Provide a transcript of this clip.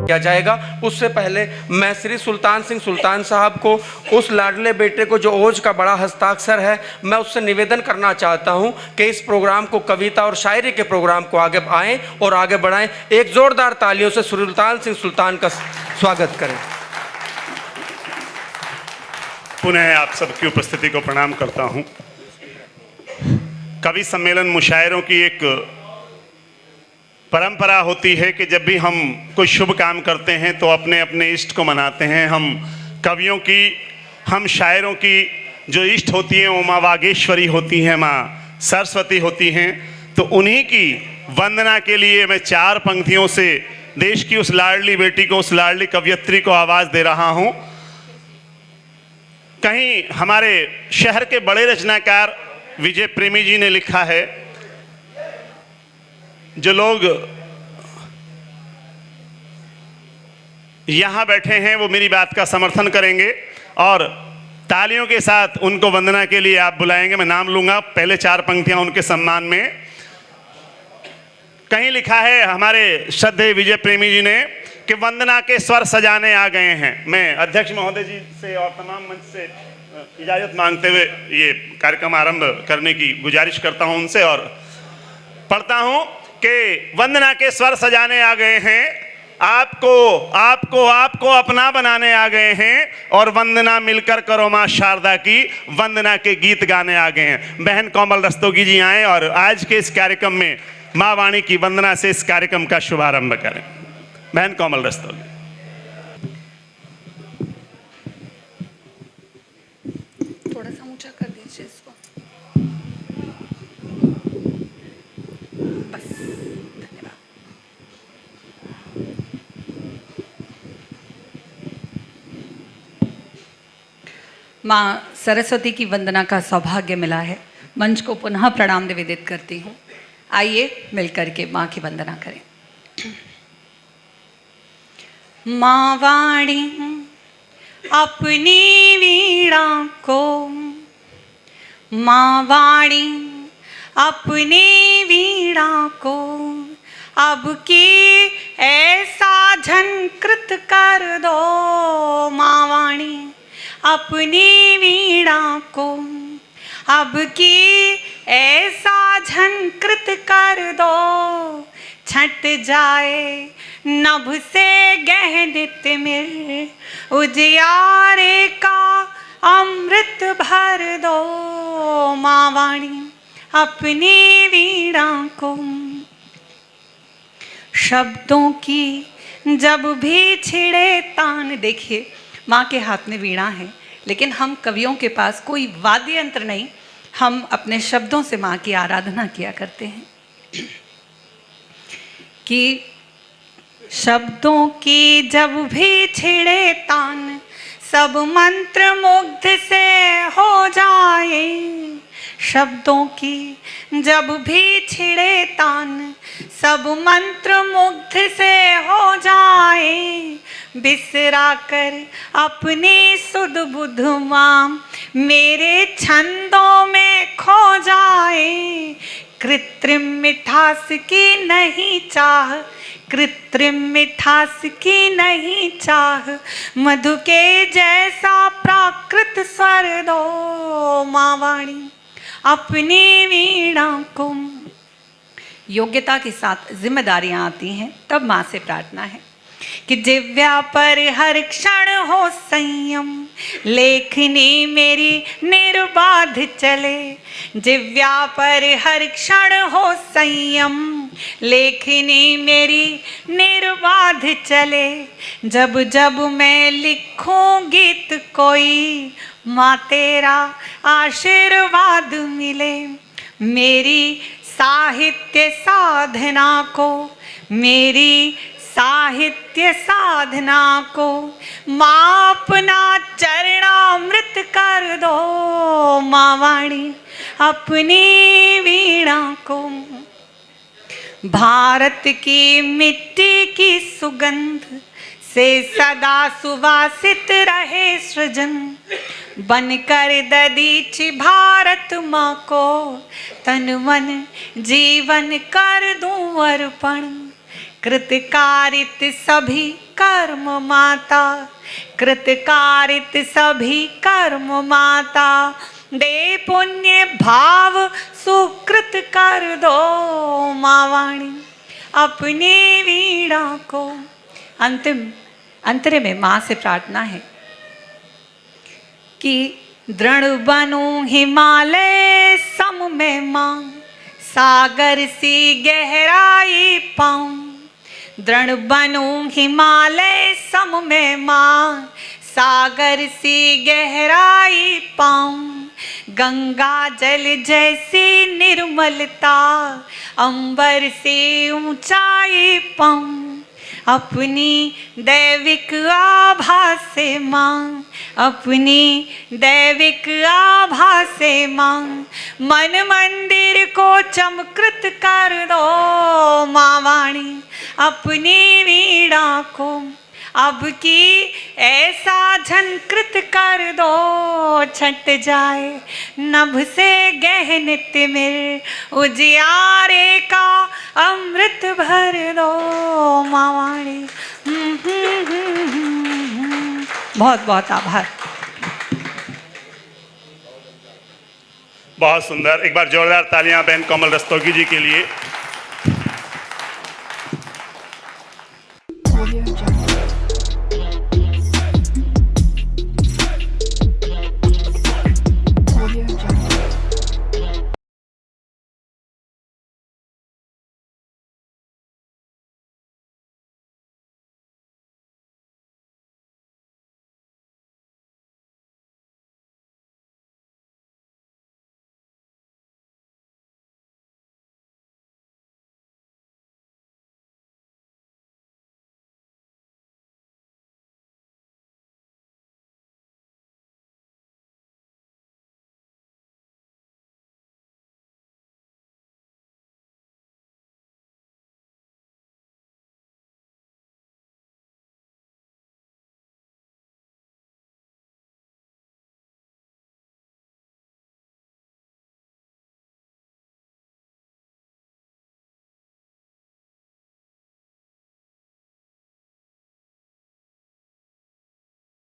किया जाएगा। उससे पहले मैं श्री सुल्तान सिंह सुल्तान साहब को, उस लाडले बेटे को जो ओज का बड़ा हस्ताक्षर है, मैं उससे निवेदन करना चाहता हूं कि इस प्रोग्राम को, कविता और शायरी के प्रोग्राम को आगे आएँ और आगे बढ़ाएं। एक जोरदार तालियों से सुल्तान सिंह सुल्तान का स्वागत करें। पुनः आप सबकी उपस्थिति को प्रणाम करता हूं। कवि सम्मेलन मुशायरों की एक परंपरा होती है कि जब भी हम कोई शुभ काम करते हैं तो अपने अपने इष्ट को मनाते हैं। हम कवियों की, हम शायरों की जो इष्ट होती हैं वो माँ वागेश्वरी होती हैं, माँ सरस्वती होती हैं। तो उन्हीं की वंदना के लिए मैं 4 पंक्तियों से देश की उस लाडली बेटी को, उस लाडली कवयित्री को आवाज़ दे रहा हूँ। कहीं हमारे शहर के बड़े रचनाकार विजय प्रेमी जी ने लिखा है, जो लोग यहाँ बैठे हैं वो मेरी बात का समर्थन करेंगे और तालियों के साथ उनको वंदना के लिए आप बुलाएंगे। मैं नाम लूँगा, पहले 4 पंक्तियाँ उनके सम्मान में। कहीं लिखा है हमारे श्रद्धेय विजय प्रेमी जी ने कि वंदना के स्वर सजाने आ गए हैं। मैं अध्यक्ष महोदय जी से और तमाम मंच से इजाज़त मांगते हुए ये कार्यक्रम आरंभ करने की गुजारिश करता हूं उनसे और पढ़ता हूं कि वंदना के स्वर सजाने आ गए हैं, आपको आपको आपको अपना बनाने आ गए हैं और वंदना मिलकर करो माँ शारदा की, वंदना के गीत गाने आ गए हैं। बहन कोमल रस्तोगी जी आए और आज के इस कार्यक्रम में माँ वाणी की वंदना से इस कार्यक्रम का शुभारंभ करें। बहन कोमल रस्तोगी। थोड़ा सा ऊंचा कर दीजिए इसको, बस। धन्यवाद। माँ सरस्वती की वंदना का सौभाग्य मिला है। मंच को पुनः प्रणाम निवेदित करती हूँ। आइए मिलकर के माँ की वंदना करें। माँ वाणी अपनी वीणा को, माँ वाणी अपनी वीणा को अब की ऐसा झंकृत कर दो। माँ वाणी अपनी वीणा को अब की ऐसा झंकृत कर दो, छट जाए नभ से गहनित में उजियारे का अमृत भर दो। माँ वाणी अपनी वीणा को शब्दों की जब भी छिड़े तान। देखिए, माँ के हाथ में वीणा है, लेकिन हम कवियों के पास कोई वाद्य यंत्र नहीं, हम अपने शब्दों से माँ की आराधना किया करते हैं। कि शब्दों की जब भी छिड़े तान, सब मंत्र मुग्ध से हो जाए। शब्दों की जब भी छिड़े तान, सब मंत्र मुग्ध से हो जाए। बिसरा कर अपनी सुध बुध माँ मेरे छंदों में खो जाए। कृत्रिम मिठास की नहीं चाह, कृत्रिम मिठास की नहीं चाह, मधु के जैसा प्राकृत स्वर दो। माँ वाणी अपनी वीणा को। योग्यता के साथ जिम्मेदारियां आती हैं, तब माँ से प्रार्थना है कि जिव्या पर हर क्षण हो संयम, लेखनी मेरी निर्बाध चले। जिव्या पर हर क्षण हो संयम, लेखनी मेरी निर्बाध चले। जब जब मैं लिखूं गीत कोई, माँ तेरा आशीर्वाद मिले। मेरी साहित्य साधना को, मेरी साहित्य साधना को माँ अपना चरणामृत कर दो। माँ वाणी अपनी वीणा को। भारत की मिट्टी की सुगंध से सदा सुवासित रहे सृजन, बनकर ददीची भारत माँ को तन मन जीवन कर दूं अर्पण। कृतकारित सभी कर्म माता, कृतकारित सभी कर्म माता, दे पुण्य भाव सुकृत कर दो माँ वाणी अपनी वीणा को। अंतरे में माँ से प्रार्थना है कि दृढ़ बनूं हिमालय सम में माँ, सागर सी गहराई पाऊं। दृढ़ बनूं हिमालय सम में माँ, सागर सी गहराई पाऊं। गंगा जल जैसी निर्मलता, अंबर से ऊंचाई पाऊं। अपनी दैविक आभा से माँ, अपनी दैविक आभा से माँ, मन मंदिर को चमकृत कर दो माँ वाणी अपनी वीणा को। अब की ऐसा झनकृत कर दो छट जाए नभ से गहनित मिल, उजियारे का अमृत भर दो माँ वाणी। बहुत बहुत आभार। बहुत सुंदर, एक बार जोरदार तालियां बहन कोमल रस्तोगी जी के लिए।